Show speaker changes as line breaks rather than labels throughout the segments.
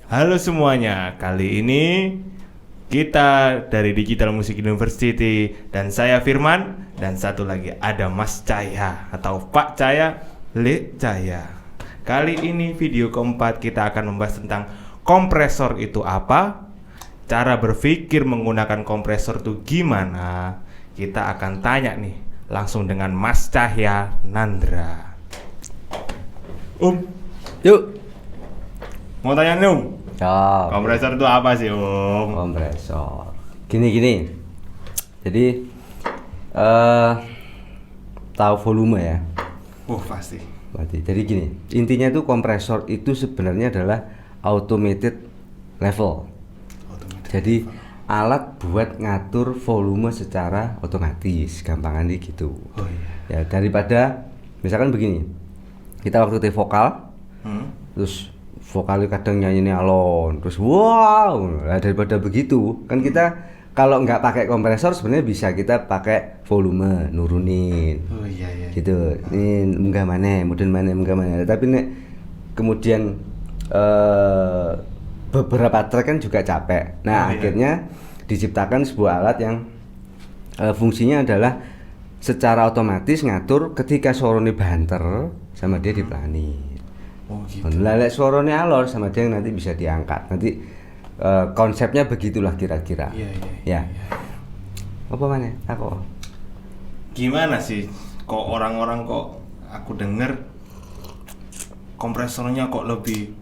Halo semuanya, kali ini kita dari Digital Music University dan saya Firman dan satu lagi ada Mas Cahya atau Pak Cahya, Le Cahya. Kali ini video keempat kita akan membahas tentang kompresor itu apa, cara berpikir menggunakan kompresor itu gimana. Kita akan tanya nih langsung dengan Mas Cahya Nandra.
Yuk.
Mau tanya nih,
Ya.
kompresor itu apa sih,
Kompresor. Gini. Jadi tahu volume ya?
Pasti.
Berarti. Jadi gini, intinya itu kompresor itu sebenarnya adalah automated level. Jadi alat buat ngatur volume secara otomatis, gampangannya gitu.
Oh iya.
Ya, daripada misalkan begini. Kita waktu itu vokal, terus vokalnya kadang nyanyinya alon, terus wow, nah, daripada begitu kan kita kalau nggak pakai kompresor sebenarnya bisa kita pakai volume nurunin.
Oh iya.
Gitu, ini munggah mana, munggah mana. Tapi nek kemudian beberapa track kan juga capek. Nah, akhirnya diciptakan sebuah alat yang fungsinya adalah secara otomatis ngatur ketika suaranya banter sama dia dipelani.
Oh gitu.
Lelek suaranya alor sama dia nanti bisa diangkat. Nanti konsepnya begitulah kira-kira.
Iya.
Apa mana? Aku.
Gimana sih? Kok orang-orang kok aku denger kompresornya kok lebih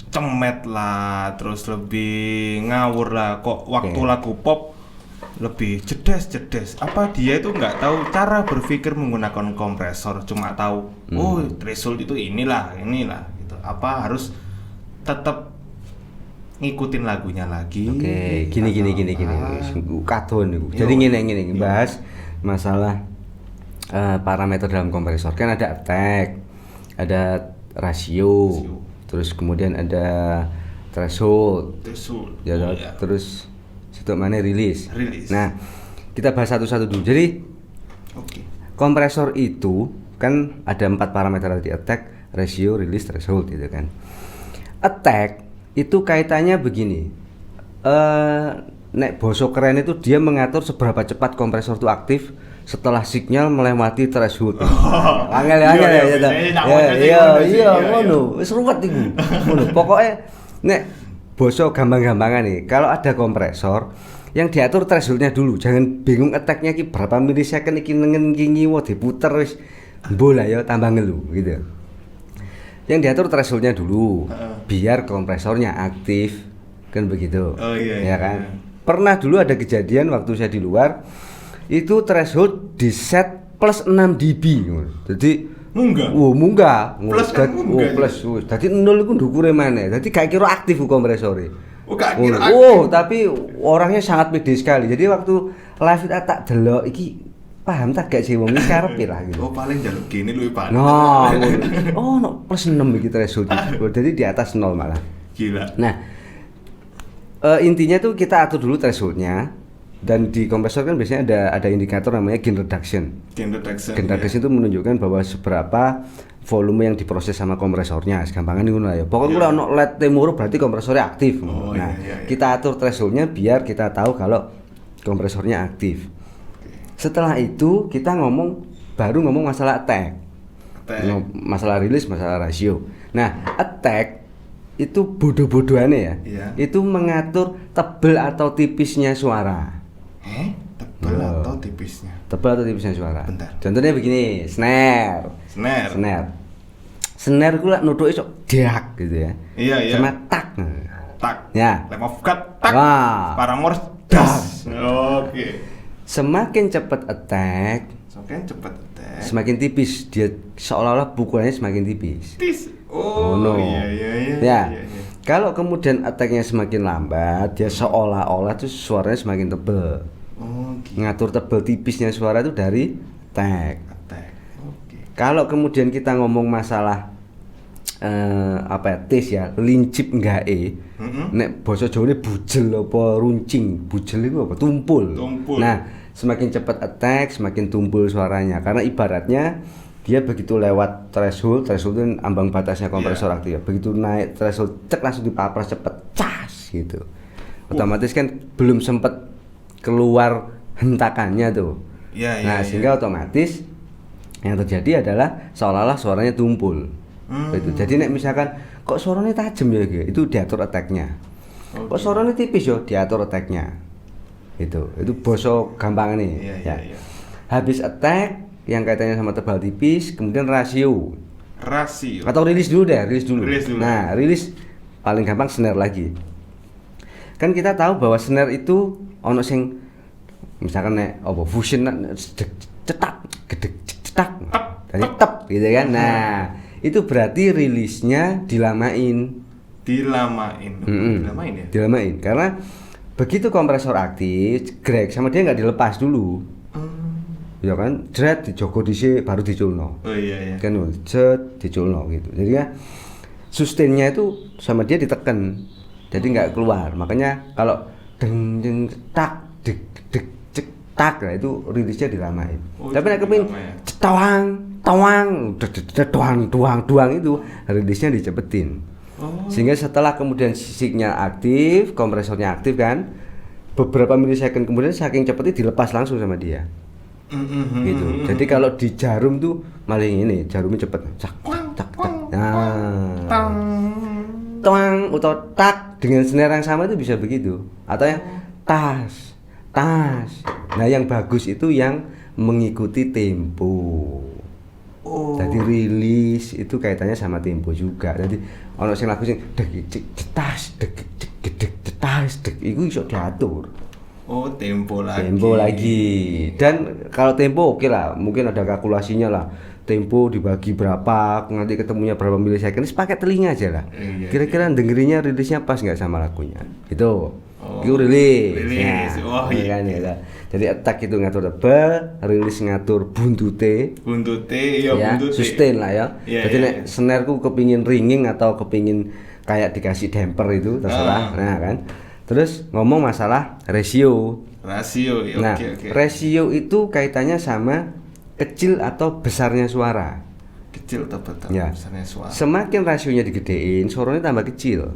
cemet lah, terus lebih ngawur lah. Kok waktu lagu pop lebih jedes. Apa dia itu nggak tahu cara berpikir menggunakan kompresor, cuma tahu oh threshold itu inilah gitu. Apa harus tetap ngikutin lagunya lagi?
Oke, gini. Kadon niku. Jadi ngene bahas masalah parameter dalam kompresor. Kan ada attack, ada rasio. Terus kemudian ada threshold. Ya, terus untuk mana rilis. Nah, kita bahas satu-satu dulu. Jadi, kompresor itu kan ada 4 parameter tadi: attack, ratio, release, threshold gitu kan. Attack itu kaitannya begini. Nek boso keren itu dia mengatur seberapa cepat kompresor itu aktif setelah sinyal melewati threshold. Angel ya. Iya, ngono. Wis ruwet iku. Ngono. Pokoke nek bosok gampang-gampangan nih, kalau ada kompresor yang diatur thresholdnya dulu, jangan bingung attack-nya ki berapa milisecond iki nengen ki ngiwo diputer wis bola ya tambah ngelu gitu. Yang diatur thresholdnya dulu, biar kompresornya aktif kan begitu.
Oh iya.
Ya kan? Pernah dulu ada kejadian waktu saya di luar, itu threshold di set plus 6 dB. Jadi munggah. Plus. Dadi 0 iku ndukure maneh. Dadi gak kira aktif kompresore. Tapi orangnya sangat pede sekali. Jadi waktu live tak delok iki paham tak gak sih wong iki karepe lah gitu.
Paling njaluk gini luwih panas.
Nah, no plus 6 iki threshold. Jadi di atas 0 malah.
Gila.
Nah, intinya tuh kita atur dulu thresholdnya. Dan di kompresor kan biasanya ada indikator namanya gain reduction. Gain reduction itu menunjukkan bahwa seberapa volume yang diproses sama kompresornya. Segampangan ngono lah ya. Pokoknya kalau ono LED temur berarti kompresornya aktif. Kita atur thresholdnya biar kita tahu kalau kompresornya aktif. Setelah itu kita baru ngomong masalah attack. Masalah rilis, masalah rasio. Nah, attack itu bodoh-bodohannya ya. Itu mengatur tebel atau tipisnya suara.
Tebal atau tipisnya?
Tebal atau tipisnya suara.
Bentar.
Contohnya begini, snare. Snare ku lak nutuke sok dak gitu ya.
Iya.
Sama tak. Ya.
Lem of cut tak.
Wah.
Paramore das. Oke.
Semakin cepat attack, semakin tipis dia, seolah-olah pukulannya semakin tipis.
No.
Iya. Kalau kemudian attack-nya semakin lambat, dia seolah-olah tuh suaranya semakin tebel.
Gitu.
Ngatur tebel tipisnya suara itu dari attack. Kalau kemudian kita ngomong masalah tes ya, lincip enggak nek basa Jawane bujel apa runcing. Bujel itu apa? Tumpul. Nah, semakin cepat attack, semakin tumpul suaranya. Karena ibaratnya dia begitu lewat threshold itu ambang batasnya kompresor aktif. Begitu naik threshold, cek langsung dipapras cepet, cas gitu. Otomatis kan belum sempet keluar hentakannya tuh. Nah, sehingga otomatis yang terjadi adalah seolah-olah suaranya tumpul. Itu. Jadi nek misalkan kok suaranya tajam ya gitu, itu diatur attack-nya. Kok suaranya tipis yo, diatur attack-nya. Itu boso gampang nih. Habis attack yang kaitannya sama tebal tipis, kemudian rasio atau rilis dulu. Nah, rilis paling gampang snare lagi. Kan kita tahu bahwa snare itu ono sing misalkan nek apa fusion cetak gedeg cetak dan tep gitu kan. Nah, itu berarti rilisnya dilamain karena begitu kompresor aktif grek sama dia nggak dilepas dulu. Ya kan, jret dijogo dhisik baru diculno. Kan jret diculno gitu. Jadi ya sustainnya itu sama dia diteken. Jadi nggak keluar. Makanya kalau deng deng tak deg deg cetak nah itu rilisnya dilamain. Tapi nek kepengin tuang itu rilisnya dicepetin. Sehingga setelah kemudian sisiknya aktif, kompresornya aktif kan, beberapa milisecond kemudian saking cepetnya dilepas langsung sama dia. Gitu. Jadi kalau di jarum tuh maling ini jarumnya cepet cak cak cak. Nah, tang atau tak dengan snare yang sama itu bisa begitu. Atau yang tas. Nah, yang bagus itu yang mengikuti tempo. Jadi rilis itu kaitannya sama tempo juga. Jadi ono sing lagu sing deg cetas deg cetas deg iku iso diatur.
Tempo lagi.
Dan kalau tempo oke lah, mungkin ada kalkulasinya lah. Tempo dibagi berapa, nanti ketemunya berapa milisecond, pakai telinga aja lah. Kira-kira dengerinnya rilisnya pas nggak sama lagunya. Itu. Itu rilis. Kan ya. Jadi attack itu ngatur tebal, rilis ngatur buntute, sustain lah ya. Jadi nek snare ku kepingin ringing atau kepingin kayak dikasih damper itu terserah. Nah kan. Terus ngomong masalah rasio. Nah, rasio itu kaitannya sama kecil atau besarnya suara. Besarnya suara. Semakin rasionya digedein, suaranya tambah kecil.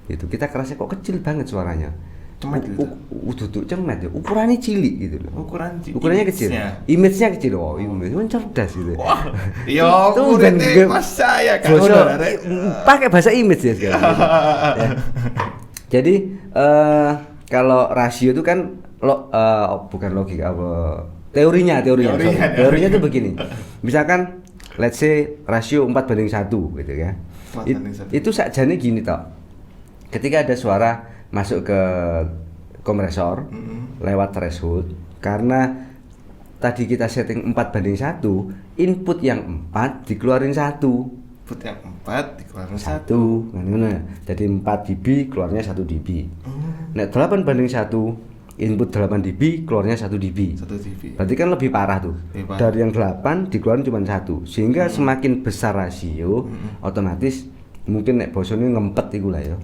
Itu kita kerasa kok kecil banget suaranya. Duduk cemet ya, ukurannya cilik gitu loh. Ukurannya kecil. Image-nya kecil. Image cerdas gitu.
Yo, itu Mas saya kan.
Pakai bahasa image ya sekarang. Gitu. Ya. Jadi kalau rasio itu kan bukan logika apa teorinya itu begini. Misalkan let's say rasio 4:1 gitu ya. Itu sakjane gini toh. Ketika ada suara masuk ke kompresor lewat threshold, karena tadi kita setting 4:1, input yang 4 dikeluarin 1.
Input yang 4 dikeluarin 1.
Jadi 4 dB keluarnya 1 dB. Nek 8:1, input 8 dB keluarnya 1 dB. Berarti kan lebih parah tuh. Dari yang 8 dikeluarin cuma 1. Sehingga semakin besar rasio, otomatis mungkin nek bosone ngempet iku lah ya.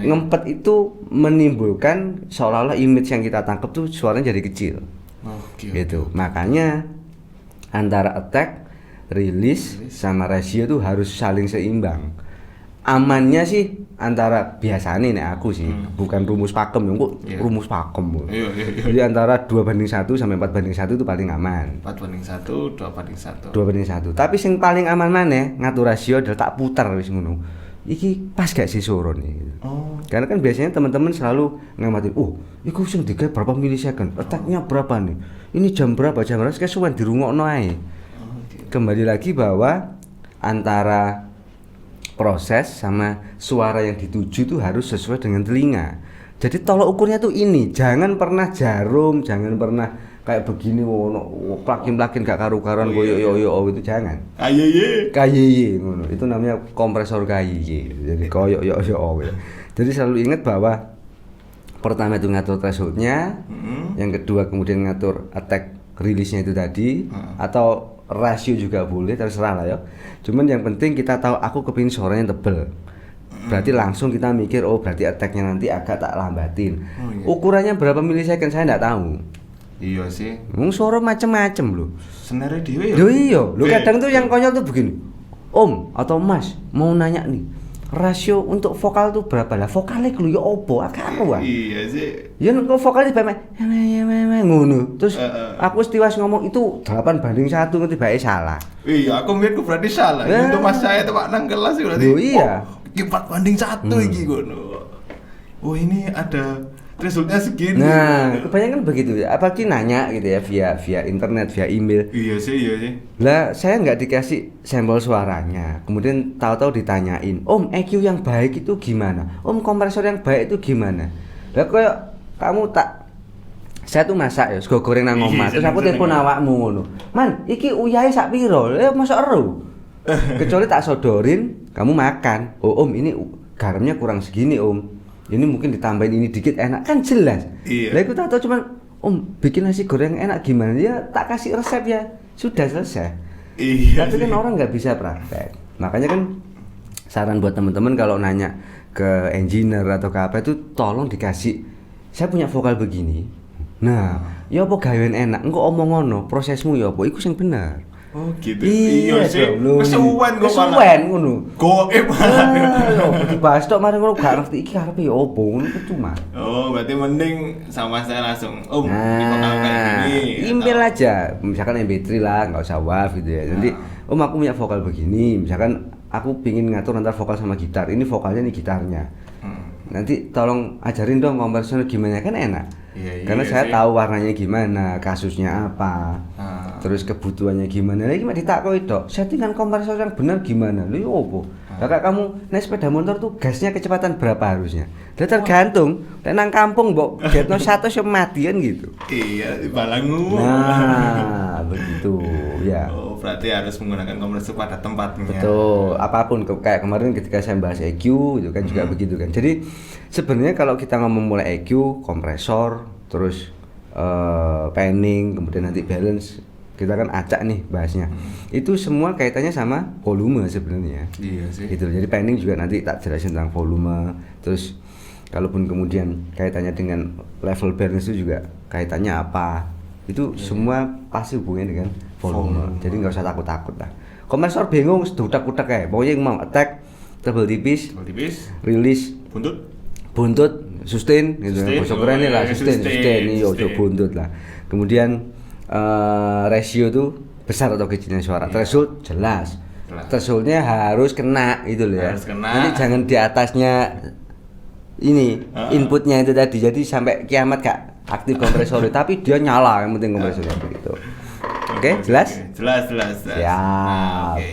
Ngempet itu menimbulkan seolah-olah image yang kita tangkap tuh suaranya jadi kecil. Gitu. Makanya antara attack, rilis sama rasio tuh harus saling seimbang. Amannya sih antara biasanya nih aku sih, bukan rumus pakem ya, rumus pakem. Jadi antara 2:1 sampai 4:1 itu paling aman.
4:1, 2:1.
2:1. Tapi sing paling aman maneh ngatur rasio adalah tak putar wis ngono. Iki pas gak sih suara nih? Karena kan biasanya teman-teman selalu ngamatin, iku sing digawe berapa milisecond, attack-nya berapa nih? Ini jam berapa? Kesuwen dirungokno ae. Kembali lagi bahwa antara proses sama suara yang dituju itu harus sesuai dengan telinga. Jadi tolok ukurnya tuh ini, jangan pernah jarum, jangan pernah kayak begini plakin-plakin gak karu-karuan yo itu jangan. Kayeye ngono. Itu namanya kompresor kayeye. Jadi koyo yo. Jadi selalu ingat bahwa pertama itu ngatur thresholdnya, yang kedua kemudian ngatur attack rilisnya itu tadi, atau rasio juga boleh, terserah lah ya. Cuman yang penting kita tahu aku kepingin suaranya tebel. Berarti langsung kita mikir berarti attack-nya nanti agak tak lambatin. Ukurannya berapa milisecond saya enggak tahu.
Iya sih.
Suara macem-macem lho.
Senere dhewe ya.
Lho iya, lho kadang tuh yang konyol tuh begini. Om atau Mas mau nanya nih, rasio untuk vokal tuh berapa lah? Vokalnya lho ya opo? Karo ah.
Iya sih.
Ya kok vokalnya bae ngono. Terus aku setiwas ngomong itu 8:1 ngerti bae salah.
Iya, aku mikir berarti salah. Untuk Mas saya tepak nang kelas berarti.
Lho iya.
Oh, 4:1 iki ngono. Oh, ini ada resultnya segini.
Nah, kebanyakan begitu ya. Apalagi nanya gitu ya via internet, via email.
Iya sih.
Lah, saya nggak dikasih sampel suaranya. Kemudian tahu-tahu ditanyain, "Om, EQ yang baik itu gimana? Om, kompresor yang baik itu gimana?" Lah kayak kamu saya tuh masak ya, sego goreng nang omah. Terus aku telepon awakmu ngono. "Man, iki uyahe sak piro?" Ya mosok ero. Kecuali tak sodorin, kamu makan. "Oh, Om, ini garamnya kurang segini, Om. Ini mungkin ditambahin ini dikit enak." Kan jelas.
Iya.
Lah aku tak tahu cuman Om bikin nasi goreng enak gimana ya tak kasih resep ya sudah selesai.
Iya.
Tapi kan orang nggak bisa praktek. Makanya kan saran buat teman-teman kalau nanya ke engineer atau ke apa itu tolong dikasih saya punya vokal begini. Nah, ya apa gawean enak engko omong ngono prosesmu ya apa iku sing bener.
Oh gitu.
Iya
sih.
dong,
Kesuwen kok malah.
kesuwen ngono.
Goib.
Yo dibahas tok mari ngono gak ngerti iki karepe ya opo ngono cuma.
Oh, berarti mending sama saya langsung. Om, di vokal kayak gini.
Email aja, misalkan MP3 lah, nggak usah WAV gitu ya. Jadi, Om aku punya vokal begini, misalkan aku pingin ngatur antara vokal sama gitar. Ini vokalnya, ini gitarnya. Nanti tolong ajarin dong kompresor gimana kan enak.
Iya,
Karena
iya
saya
sih.
tahu warnanya gimana, kasusnya apa, terus kebutuhannya gimana. Lagi mah ditakoi dok, settingan kompresor yang benar gimana? Lu opo? Kakak kamu naik sepeda motor tuh gasnya kecepatan berapa harusnya? Dia tergantung. Nang kampung mbok getno 100 yo mati kan gitu.
Iya, balangu.
Nah, begitu ya.
Oh, berarti harus menggunakan kompresor pada tempatnya.
Betul, apapun kayak kemarin ketika saya bahas EQ itu kan juga begitu kan. Jadi sebenarnya kalau kita ngomong mulai EQ, kompresor, terus panning, kemudian nanti balance, kita kan acak nih bahasnya. Itu semua kaitannya sama volume sebenarnya.
Iya sih.
Gitu. Jadi panning juga nanti tak jelasin tentang volume. Terus kalaupun kemudian kaitannya dengan level balance itu juga kaitannya apa? Itu semua pasti hubungannya dengan volume. Jadi nggak usah takut-takut lah. Kompresor bingung, sedudak-dudak kayak. Pokoknya yang mau attack, treble tipis, release, buntut, sustain, gitu. Bosok keren lah, sustain, iya, buntut lah. Kemudian ratio tuh besar atau kecilnya suara. Threshold jelas. Thresholdnya harus kena itu loh ya.
Harus kena.
Nanti jangan di atasnya ini inputnya itu tadi. Jadi sampai kiamat gak aktif kompresornya, tapi dia nyala yang penting kompresornya begitu. Oke, jelas?
Jelas.
Siap.
Nah, oke.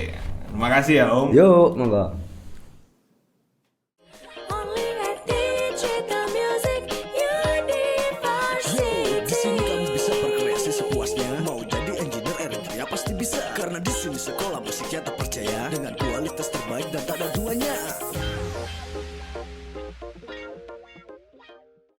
Terima kasih ya, Om.
Yuk, monggo.
Only at Digital Music University.
Di sini kamu bisa berkreasi sepuasnya. Mau jadi engineer R&B ya pasti bisa. Karena di sini sekolah musiknya terpercaya dengan